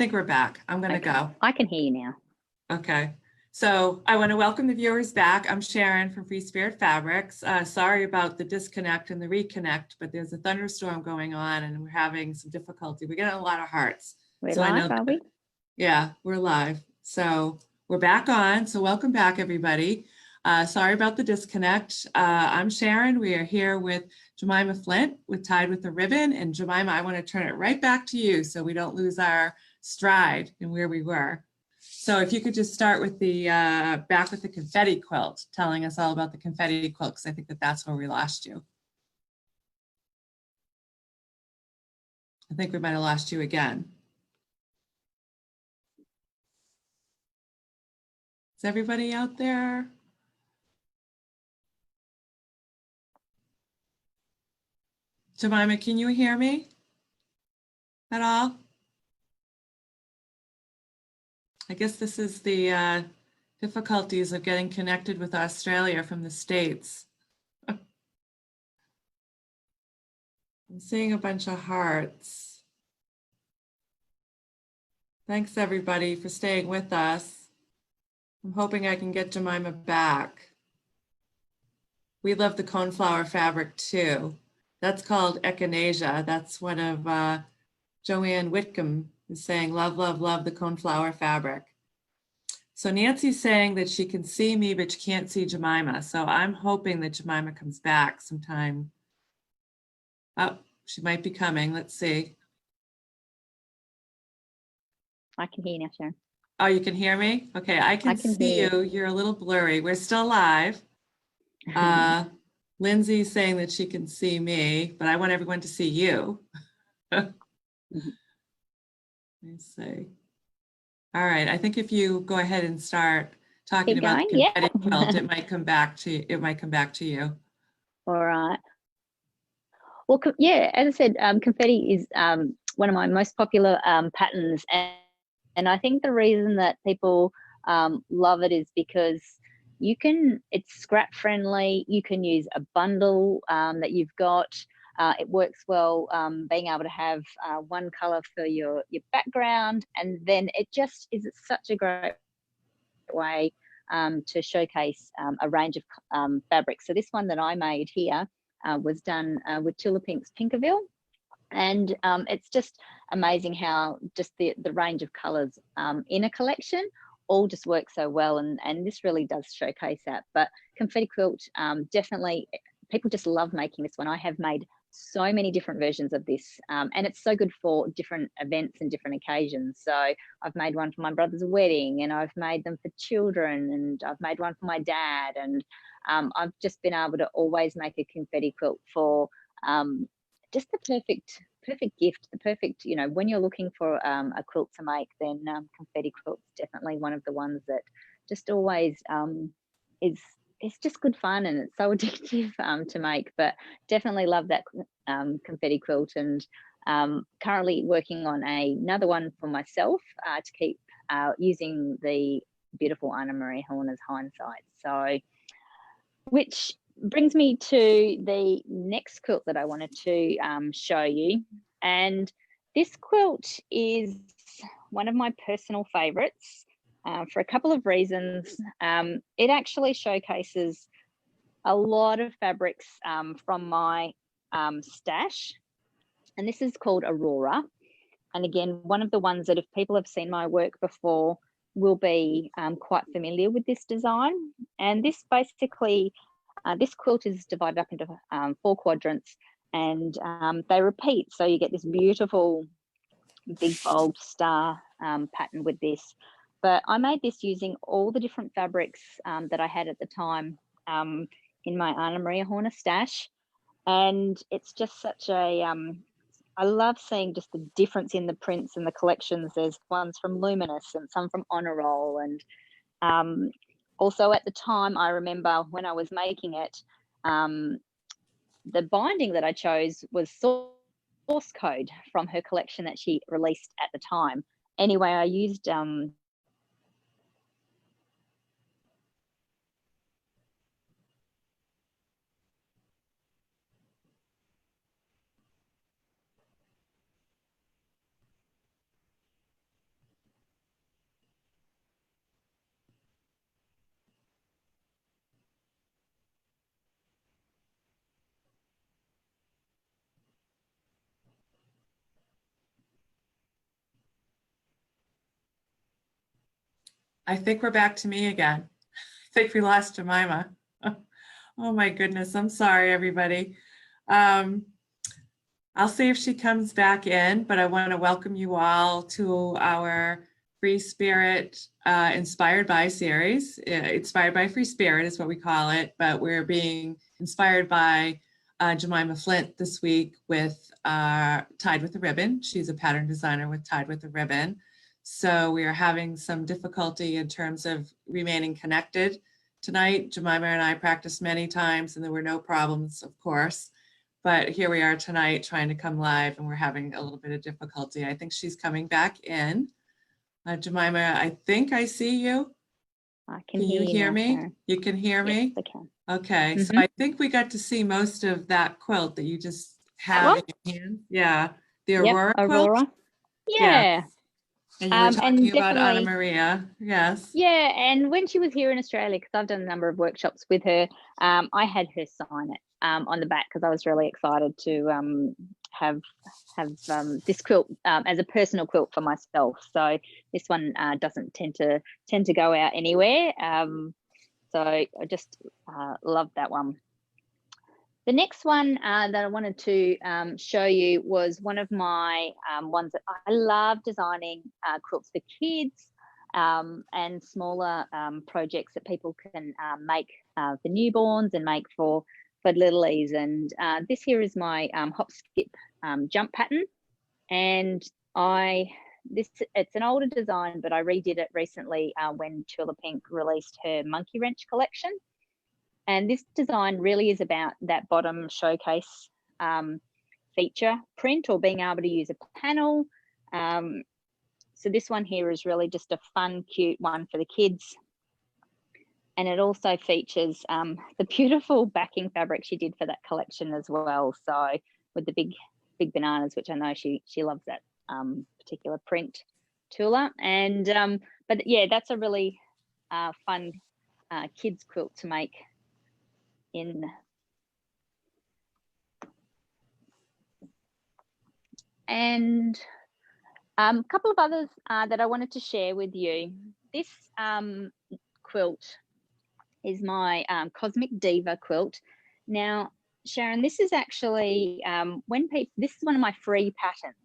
think we're back. I'm going to go. I can hear you now. Okay. So I want to welcome the viewers back. I'm Sharon from Free Spirit Fabrics. Sorry about the disconnect and the reconnect, but there's a thunderstorm going on and we're having some difficulty. We're getting a lot of hearts. We're so live, are we? Yeah, we're live. So we're back on. So welcome back, everybody. Sorry about the disconnect. I'm Sharon. We are here with Jemima Flendt with Tied with a Ribbon. And Jemima, I want to turn it right back to you so we don't lose our stride in where we were. So if you could just start with the back with the confetti quilt, telling us all about the confetti quilt, because I think that's where we lost you. I think we might have lost you again. Is everybody out there? Jemima, can you hear me at all? I guess this is the difficulties of getting connected with Australia from the States. I'm seeing a bunch of hearts. Thanks everybody for staying with us. I'm hoping I can get Jemima back. We love the coneflower fabric too. That's called echinacea. That's one of Joanne Whitcomb is saying, love, love, love the coneflower fabric. So Nancy's saying that she can see me, but she can't see Jemima. So I'm hoping that Jemima comes back sometime. Oh, she might be coming. Let's see. I can hear you now, Sharon. Oh, you can hear me? Okay, I can see you. You're a little blurry. We're still live. Lindsay's saying that she can see me, but I want everyone to see you. Let me see. All right, I think if you go ahead and start talking about the confetti quilt, it might come back to you. All right. Well, yeah, as I said, confetti is one of my most popular patterns, and I think the reason that people love it is because it's scrap friendly. You can use a bundle that you've got. It works well being able to have one color for your background, and then it just is such a great way to showcase a range of fabrics. So this one that I made here was done with Tula Pink's Pinkerville, and it's just amazing how just the range of colors in a collection all just work so well, and this really does showcase that. But confetti quilt, definitely people just love making this one. I have made so many different versions of this, and it's so good for different events and different occasions. So I've made one for my brother's wedding, and I've made them for children, and I've made one for my dad, and I've just been able to always make a confetti quilt for just the perfect gift, the perfect, when you're looking for a quilt to make, then confetti quilt's definitely one of the ones that just always it's just good fun, and it's so addictive to make. But definitely love that confetti quilt, and currently working on another one for myself to keep using the beautiful Anna Marie Horner's hindsight. So, which brings me to the next quilt that I wanted to show you. And this quilt is one of my personal favorites for a couple of reasons. It actually showcases a lot of fabrics from my stash. And this is called Aurora. And again, one of the ones that if people have seen my work before will be quite familiar with this design. And this basically, this quilt is divided up into 4 quadrants, and they repeat. So you get this beautiful big bold star pattern with this. But I made this using all the different fabrics that I had at the time in my Anna Maria Horner stash. And it's just such a, I love seeing just the difference in the prints and the collections. There's ones from Luminous and some from Honor Roll, and also at the time, I remember when I was making it, the binding that I chose was Source Code from her collection that she released at the time. Anyway, I used I think we're back to me again. I think we lost Jemima. Oh my goodness, I'm sorry, everybody. Um, I'll see if she comes back in, but I want to welcome you all to our Free Spirit Inspired by series. Inspired by Free Spirit is what we call it, but we're being inspired by Jemima Flendt this week with Tied with a Ribbon. She's a pattern designer with Tied with a Ribbon. So we are having some difficulty in terms of remaining connected tonight. Jemima and I practiced many times and there were no problems, of course. But here we are tonight trying to come live and we're having a little bit of difficulty. I think she's coming back in. Jemima, I think I see you. I can Can you hear hear now, me? Sharon. You can hear Yes, me? I can. Okay, so Mhm. I think we got to see most of that quilt that you just That have one? in your hand. Yeah, the Yep, Aurora quilt? Aurora. Yeah, Yeah. and you were And talking about Anna definitely, Maria. Yes. yeah. And when she was here in Australia, because I've done a number of workshops with her, I had her sign it on the back because I was really excited to have this quilt as a personal quilt for myself. So this one doesn't tend to go out anywhere. So I just love that one. The next one that I wanted to show you was one of my ones that I love designing quilts for kids and smaller projects that people can make for newborns and make for littlies. And this here is my hop skip jump pattern. And it's an older design, but I redid it recently when Tula Pink released her Monkey Wrench collection. And this design really is about that bottom showcase feature print or being able to use a panel. So this one here is really just a fun, cute one for the kids. And it also features the beautiful backing fabric she did for that collection as well. So with the big bananas, which I know she loves that particular print, Tula. And but yeah, that's a really fun kids quilt to make in. And a couple of others that I wanted to share with you. This quilt is my Cosmic Diva quilt. Now, Sharon, this is actually this is one of my free patterns.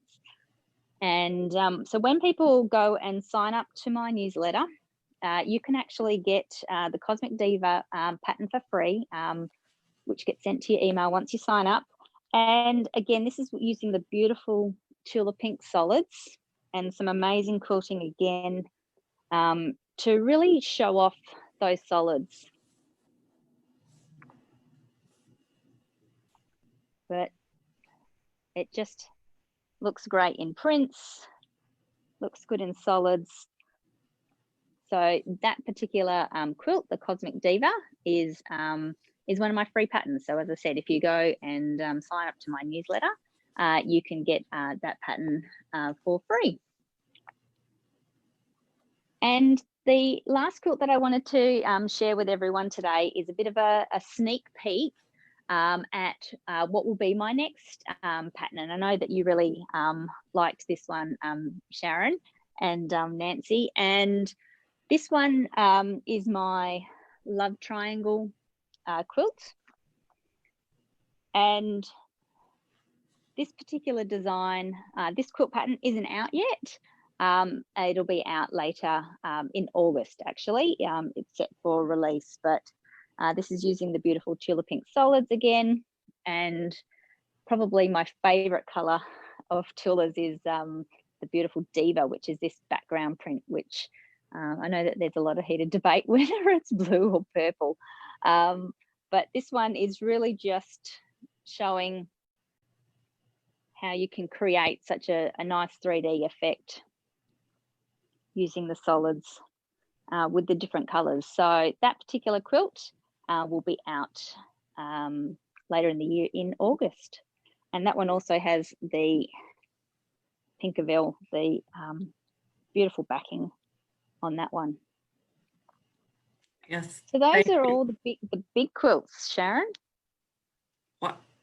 And so when people go and sign up to my newsletter, you can actually get the Cosmic Diva pattern for free, which gets sent to your email once you sign up. And again, this is using the beautiful Tula Pink solids and some amazing quilting again to really show off those solids. But it just looks great in prints, looks good in solids. So that particular quilt, the Cosmic Diva, is one of my free patterns. So as I said, if you go and sign up to my newsletter, you can get that pattern for free. And the last quilt that I wanted to share with everyone today is a bit of a sneak peek at what will be my next pattern. And I know that you really liked this one, Sharon and Nancy. And this one is my Love Triangle quilt. And this particular design, this quilt pattern isn't out yet. It'll be out later in August, actually. It's set for release, but this is using the beautiful Tula Pink solids again. And probably my favorite color of Tula's is the beautiful Diva, which is this background print, which I know that there's a lot of heated debate whether it's blue or purple. But this one is really just showing how you can create such a nice 3D effect using the solids with the different colors. So that particular quilt will be out later in the year in August. And that one also has the Pinkerville, the beautiful backing on that one. Yes. So those are all the big quilts, Sharon.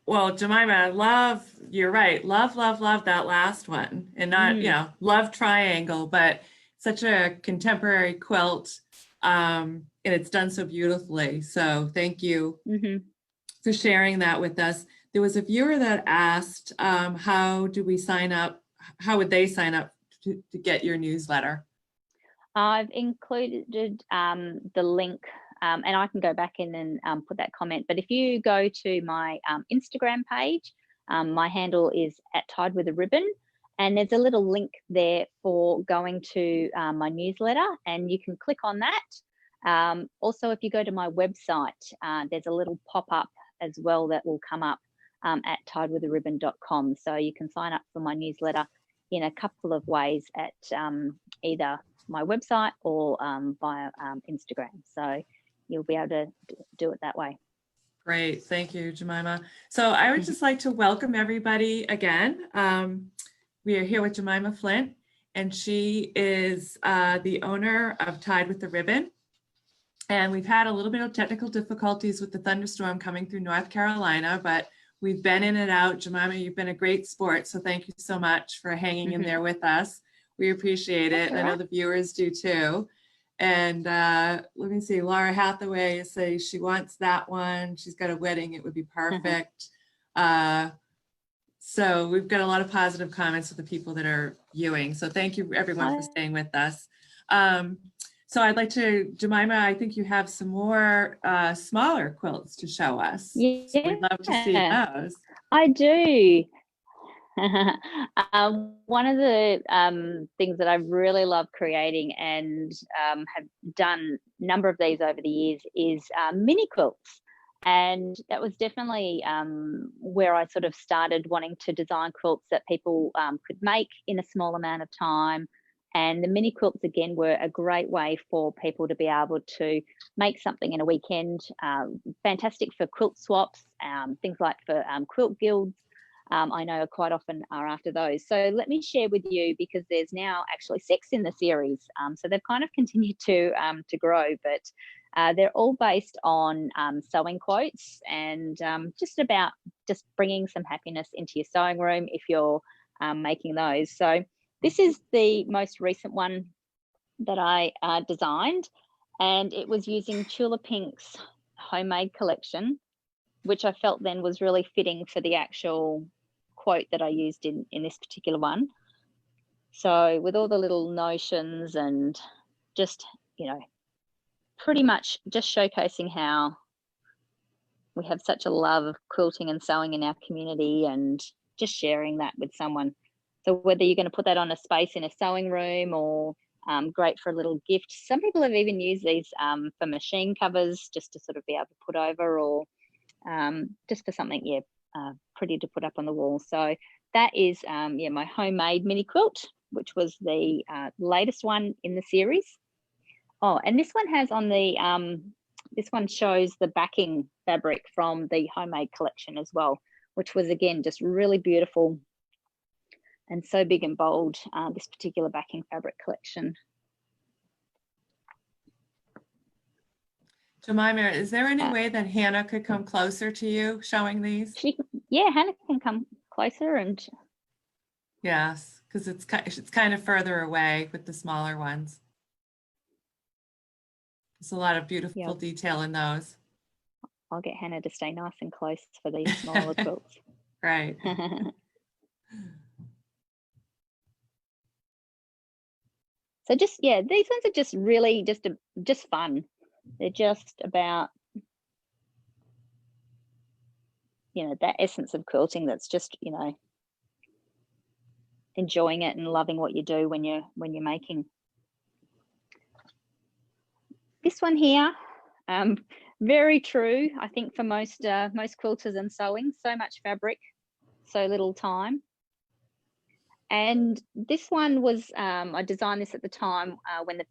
Well, Jemima, you're right. Love that last one. And not, love triangle, but such a contemporary quilt, and it's done so beautifully. So thank you for sharing that with us. There was a viewer that asked, how do we sign up? How would they sign up to get your newsletter? I've included the link, and I can go back in and put that comment. But if you go to my Instagram page, my handle is @tiedwitharibbon, and there's a little link there for going to my newsletter, and you can click on that. Also, if you go to my website, there's a little pop-up as well that will come up at tiedwitharibbon.com. So you can sign up for my newsletter in a couple of ways at either my website or via Instagram. So you'll be able to do it that way. Great, thank you, Jemima. So I would just like to welcome everybody again. We are here with Jemima Flendt, and she is the owner of Tied with the Ribbon. And we've had a little bit of technical difficulties with the thunderstorm coming through North Carolina, but we've been in and out. Jemima, you've been a great sport, so thank you so much for hanging in there with us. We appreciate it. And I know the viewers do too. And let me see, Laura Hathaway says she wants that one. She's got a wedding, it would be perfect. So we've got a lot of positive comments with the people that are viewing. So thank you everyone for staying with us. So I'd like to, Jemima, I think you have some more smaller quilts to show us. Yeah, so we'd love to see those. I do. One of the things that I really love creating and have done a number of these over the years is mini quilts. And that was definitely where I sort of started wanting to design quilts that people could make in a small amount of time. And the mini quilts, again, were a great way for people to be able to make something in a weekend. Fantastic for quilt swaps, things like for quilt guilds. I know quite often are after those. So let me share with you, because there's now actually 6 in the series. So they've kind of continued to grow, but they're all based on sewing quotes and just bringing some happiness into your sewing room if you're making those. So this is the most recent one that I designed, and it was using Tula Pink's homemade collection, which I felt then was really fitting for the actual quote that I used in this particular one. So with all the little notions and just, you know, pretty much just showcasing how we have such a love of quilting and sewing in our community, and just sharing that with someone. So whether you're going to put that on a space in a sewing room, or great for a little gift. Some people have even used these for machine covers, just to sort of be able to put over, or just for something, pretty to put up on the wall. So that is, my homemade mini quilt, which was the latest one in the series. Oh, and this one has on the, this one shows the backing fabric from the homemade collection as well, which was, again, just really beautiful and so big and bold, this particular backing fabric collection. Jemima, is there any way that Hannah could come closer to you showing these? Hannah can come closer. And yes, because it's kind of further away with the smaller ones. There's a lot of beautiful detail in those. I'll get Hannah to stay nice and close for these smaller quilts. Right. So just, these ones are just really just fun. They're just about, that essence of quilting that's just, enjoying it and loving what you do when you're making. This one here, very true, I think, for most quilters and sewing. So much fabric, so little time. And this one was, I designed this at the time when the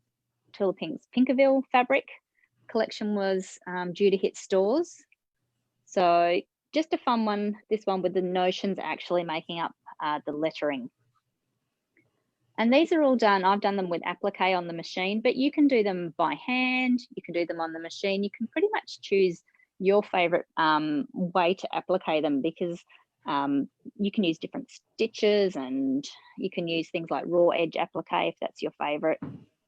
Tula Pink's Pinkerville fabric collection was due to hit stores. So just a fun one, this one, with the notions actually making up the lettering. And these are all done, I've done them with applique on the machine, but you can do them by hand, you can do them on the machine. You can pretty much choose your favorite way to applique them, because you can use different stitches, and you can use things like raw edge applique if that's your favorite.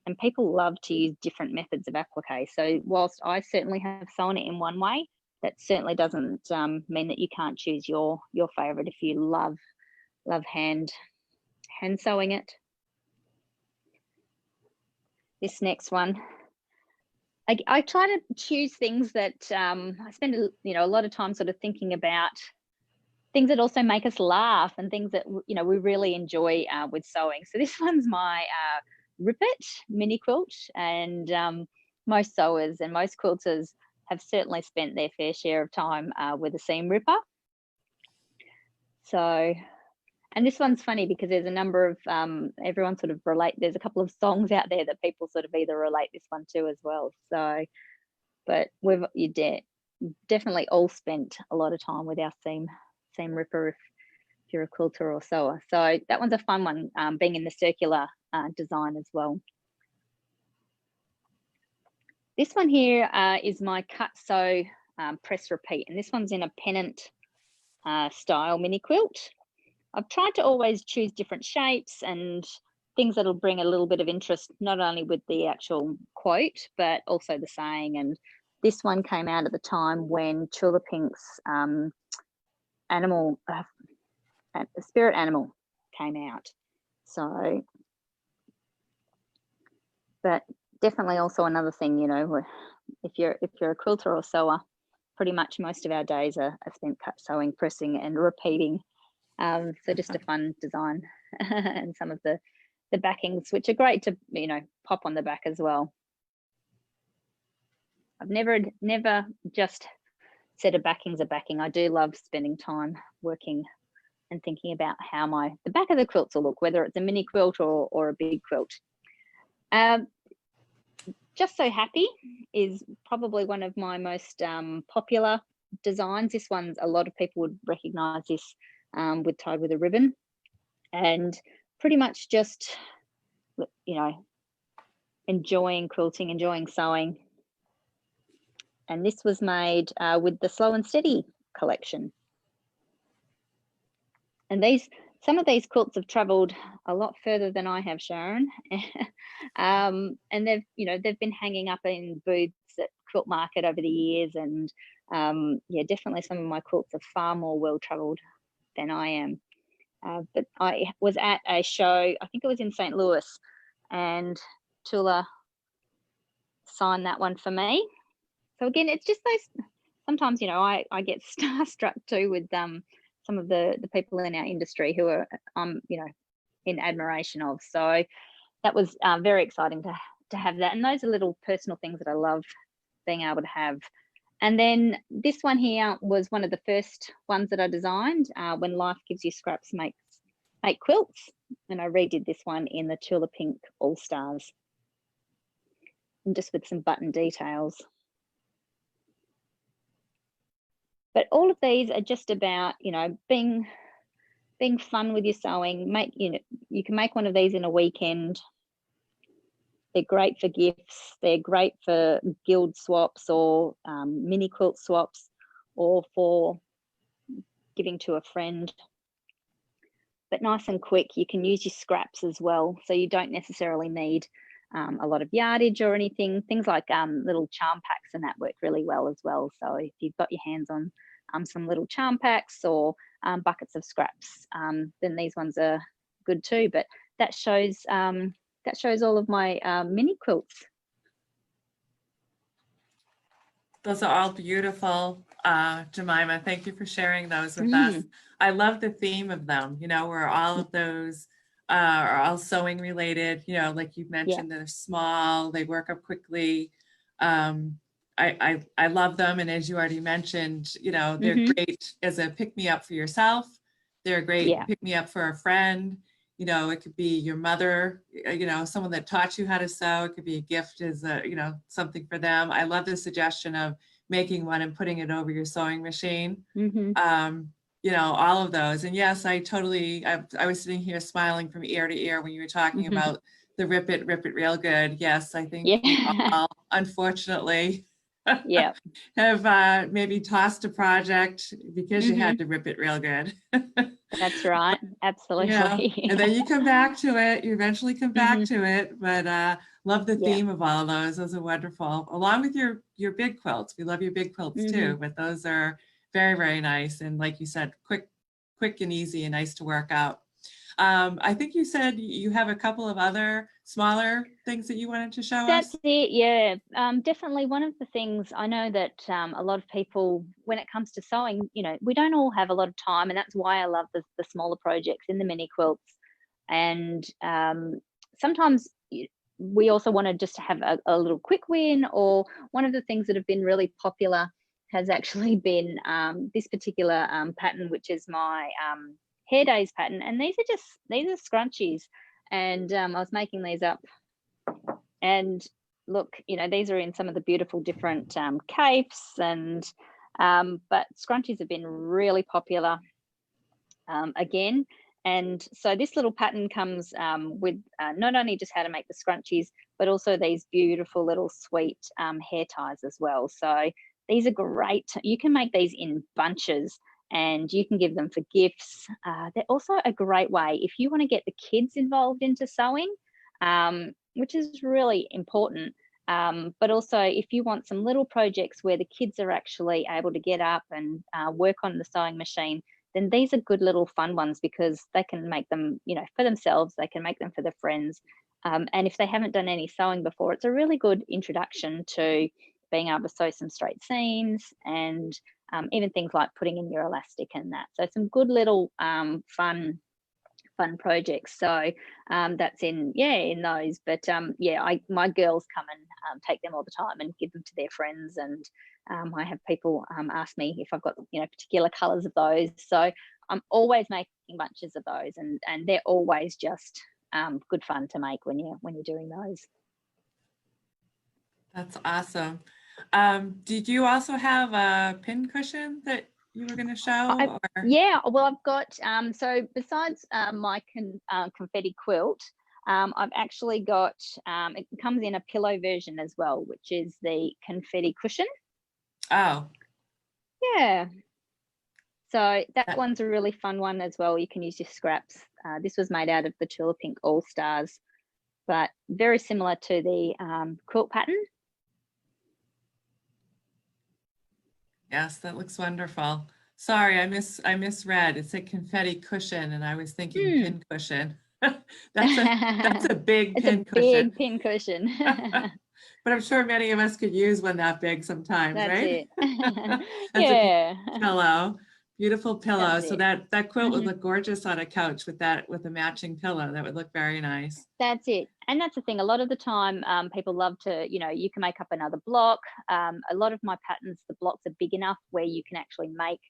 and people love to use different methods of applique. So whilst I certainly have sewn it in one way, that certainly doesn't mean that you can't choose your favorite if you love hand sewing it. This next one, I try to choose things that I spend a lot of time sort of thinking about things that also make us laugh and things that we really enjoy with sewing. So this one's my Rippet mini quilt, and most sewers and most quilters have certainly spent their fair share of time with a seam ripper. So, and this one's funny because there's a number of everyone sort of relate. There's a couple of songs out there that people sort of either relate this one to as well. So, but you definitely all spent a lot of time with our seam ripper if you're a quilter or sewer. So that one's a fun one, being in the circular design as well. This one here is my cut sew press repeat, and this one's in a pennant style mini quilt. I've tried to always choose different shapes and things that'll bring a little bit of interest, not only with the actual quote, but also the saying. And this one came out at the time when Chula Pink's spirit animal came out. So, but definitely also another thing, if you're a quilter or sewer, pretty much most of our days are spent cut sewing, pressing and repeating. So just a fun design and some of the backings, which are great to pop on the back as well. I've never just said a backing's a backing. I do love spending time working and thinking about how the back of the quilts will look, whether it's a mini quilt or a big quilt. Just So Happy is probably one of my most popular designs. This one's, a lot of people would recognize this with Tied with a Ribbon, and pretty much just enjoying quilting, enjoying sewing. And this was made with the Slow and Steady collection. And some of these quilts have traveled a lot further than I have, Sharon. And they've been hanging up in booths at Quilt Market over the years. And definitely some of my quilts are far more well traveled than I am. But I was at a show, I think it was in St. Louis, and Tula signed that one for me. So again, it's just those, sometimes, I get starstruck too with some of the people in our industry who are, in admiration of. So that was very exciting to have that. And those are little personal things that I love being able to have. And then this one here was one of the first ones that I designed, When Life Gives You Scraps, Make Quilts. And I redid this one in the Chula Pink All Stars, and just with some button details. But all of these are just about, being fun with your sewing. You can make one of these in a weekend. They're great for gifts. They're great for guild swaps or mini quilt swaps, or for giving to a friend. But nice and quick. You can use your scraps as well, so you don't necessarily need a lot of yardage or anything. Things like little charm packs and that work really well as well. So if you've got your hands on some little charm packs or buckets of scraps, then these ones are good too. But that shows all of my mini quilts. Those are all beautiful, Jemima. Thank you for sharing those with us. I love the theme of them, where all of those are all sewing related, like you mentioned, they're small, they work up quickly. I love them. And as you already mentioned, they're great as a pick-me-up for yourself. They're a great pick-me-up for a friend. It could be your mother, someone that taught you how to sew. It could be a gift as something for them. I love the suggestion of making one and putting it over your sewing machine. All of those. And yes, I was sitting here smiling from ear to ear when you were talking about the rip it real good. Yes, I think we all, unfortunately, have maybe tossed a project because you had to rip it real good. That's right. Yeah, Absolutely. and then you come back to it. You eventually come back Mhm. to it, but love the Yeah. theme of all of those. Those are wonderful. Along with your big quilts. We love your big quilts Mhm. too, but those are very, very nice. And like you said, quick and easy and nice to work out. I think you said you have a couple of other smaller things that you wanted to show That's us. it, yeah. Definitely one of the things I know that a lot of people, when it comes to sewing, we don't all have a lot of time, and that's why I love the smaller projects in the mini quilts. And sometimes we also want to just have a little quick win, or one of the things that have been really popular has actually been this particular pattern, which is my hair days pattern. And these are scrunchies. And I was making these up, and look, these are in some of the beautiful different capes, and but scrunchies have been really popular again. And so this little pattern comes with not only just how to make the scrunchies, but also these beautiful little sweet hair ties as well. So these are great. You can make these in bunches, and you can give them for gifts. They're also a great way if you want to get the kids involved into sewing, which is really important. But also, if you want some little projects where the kids are actually able to get up and work on the sewing machine, then these are good little fun ones, because they can make them, for themselves, they can make them for their friends. And if they haven't done any sewing before, it's a really good introduction to being able to sew some straight seams, and even things like putting in your elastic and that. So some good little fun projects. So that's in those. But my girls come and take them all the time and give them to their friends. And I have people ask me if I've got particular colors of those. So I'm always making bunches of those, and they're always just good fun to make when you're doing those. That's awesome. Did you also have a pin cushion that you were going to show? Or? Yeah, well, I've got so besides my confetti quilt, I've actually got it comes in a pillow version as well, which is the confetti cushion. Oh, Yeah, so that that, one's a really fun one as well. You can use your scraps. This was made out of the Tula Pink All Stars, but very similar to the quilt pattern. yes, that looks wonderful. Sorry, I misread. It said confetti cushion, and I was thinking Hmm. pin cushion. That's a big It's a pin cushion. big pin cushion. But I'm sure many of us could use one that big sometimes, That's right? it. That's a beautiful Yeah, pillow. Beautiful pillow. that's So it. that quilt would Mhm. look gorgeous on a couch with a matching pillow. That would look very nice. That's it. And that's the thing. A lot of the time, people love to, you can make up another block. A lot of my patterns, the blocks are big enough where you can actually make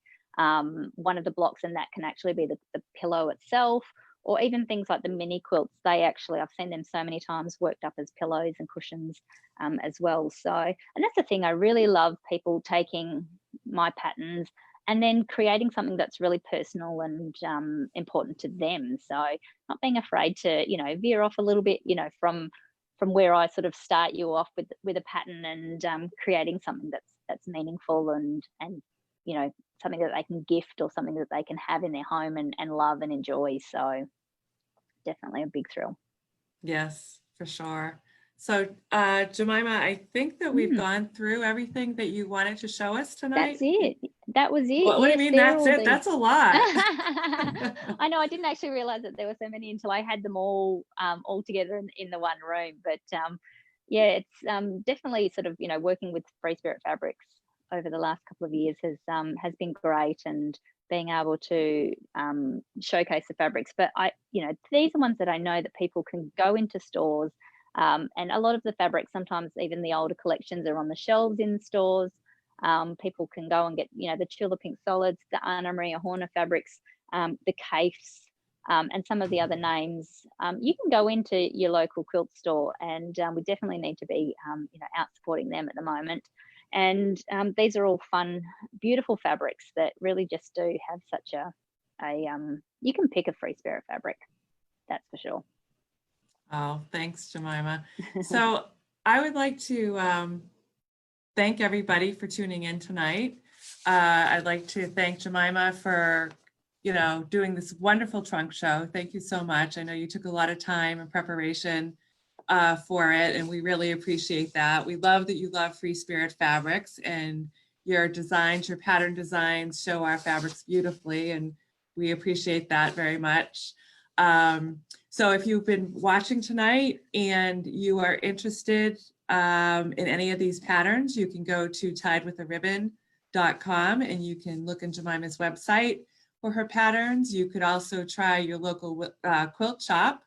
one of the blocks, and that can actually be the pillow itself, or even things like the mini quilts. I've seen them so many times worked up as pillows and cushions as well. So, and that's the thing. I really love people taking my patterns and then creating something that's really personal and important to them. So, not being afraid to veer off a little bit from where I sort of start you off with a pattern, and creating something that's meaningful, and something that they can gift, or something that they can have in their home and love and enjoy. So definitely a big thrill. Yes, for sure. So, Jemima, I think that we've Mm, gone through everything that you wanted to show us that's tonight. it. That was it. What do you Yes, mean they're that's all it? the That's a lot. I know, I didn't actually realize that there were so many until I had them all together in the one room. But yeah, it's definitely sort of working with Free Spirit Fabrics over the last couple of years has been great, and being able to showcase the fabrics. But these are ones that I know that people can go into stores, and a lot of the fabrics, sometimes even the older collections, are on the shelves in stores. People can go and get, the Tula Pink Solids, the Anna Maria Horner fabrics, the Caifs, and some of the other names. You can go into your local quilt store, and we definitely need to be, out supporting them at the moment. And these are all fun, beautiful fabrics that really just do have such you can pick a Free Spirit fabric, that's for sure. Oh, thanks, Jemima. So I would like to thank everybody for tuning in tonight. I'd like to thank Jemima for doing this wonderful trunk show. Thank you so much. I know you took a lot of time and preparation for it, and we really appreciate that. We love that you love Free Spirit Fabrics, and your designs, your pattern designs show our fabrics beautifully, and we appreciate that very much. So if you've been watching tonight and you are interested in any of these patterns, you can go to tiedwitharibbon.com and you can look in Jemima's website for her patterns. You could also try your local quilt shop.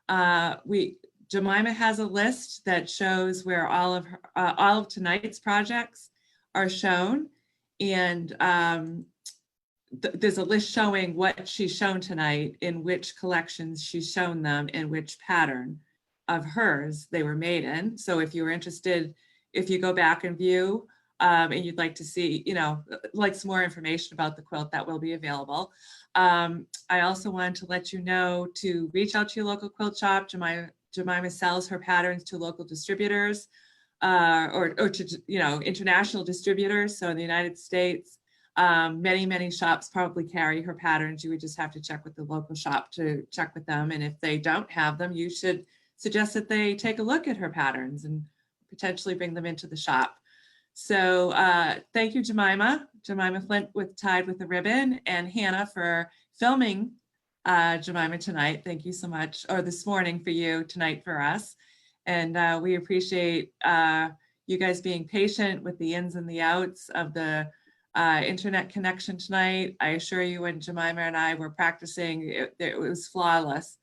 Jemima has a list that shows where all of tonight's projects are shown, and there's a list showing what she's shown tonight, in which collections she's shown them, and which pattern of hers they were made in. So if you're interested, if you go back and view and you'd like to see, like some more information about the quilt, that will be available. I also wanted to let you know to reach out to your local quilt shop. Jemima sells her patterns to local distributors or to, international distributors. So in the United States, many shops probably carry her patterns. You would just have to check with the local shop to check with them. And if they don't have them, you should suggest that they take a look at her patterns and potentially bring them into the shop. So thank you, Jemima Flendt with Tied with a Ribbon, and Hannah for filming Jemima tonight. Thank you so much, or this morning for you, tonight for us. And we appreciate you guys being patient with the ins and the outs of the internet connection tonight. I assure you, when Jemima and I were practicing, it was flawless.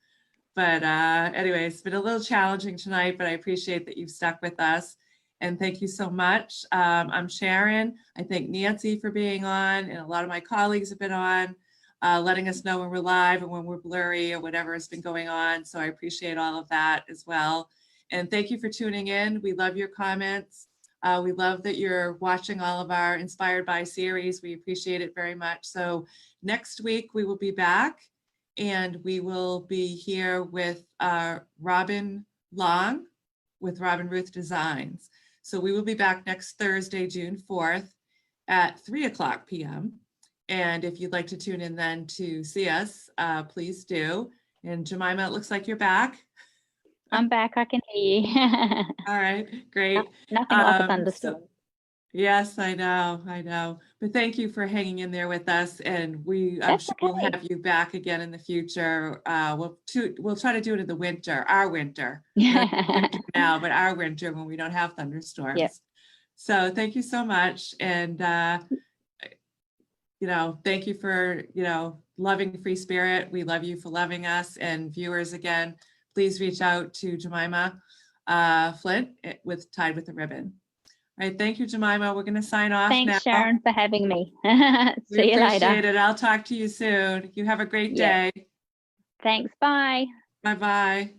But anyway, it's been a little challenging tonight, but I appreciate that you've stuck with us. And thank you so much. I'm Sharon. I thank Nancy for being on, and a lot of my colleagues have been on, letting us know when we're live and when we're blurry or whatever has been going on. So I appreciate all of that as well. And thank you for tuning in. We love your comments. We love that you're watching all of our Inspired by series. We appreciate it very much. So next week we will be back, and we will be here with Robin Long with Robin Ruth Designs. So we will be back next Thursday, June 4th at 3:00 p.m. And if you'd like to tune in then to see us, please do. And Jemima, it looks like you're back. I'm back. I can hear you. All right, great. Nothing like a thunderstorm. Yes, I know. But thank you for hanging in there with us, and I'm sure we'll have you back again in the future. We'll try to do it in the winter, our winter. Winter now, but our winter when we don't have thunderstorms. Yep. So thank you so much, and thank you for loving Free Spirit. We love you for loving us, and viewers, again, please reach out to Jemima Flendt with Tied with a Ribbon. All right, thank you, Jemima. We're going to sign off now. Thanks, Sharon, for having me. See you later. Appreciate it. I'll talk to you soon. You have a great day. Thanks. Bye. Bye-bye.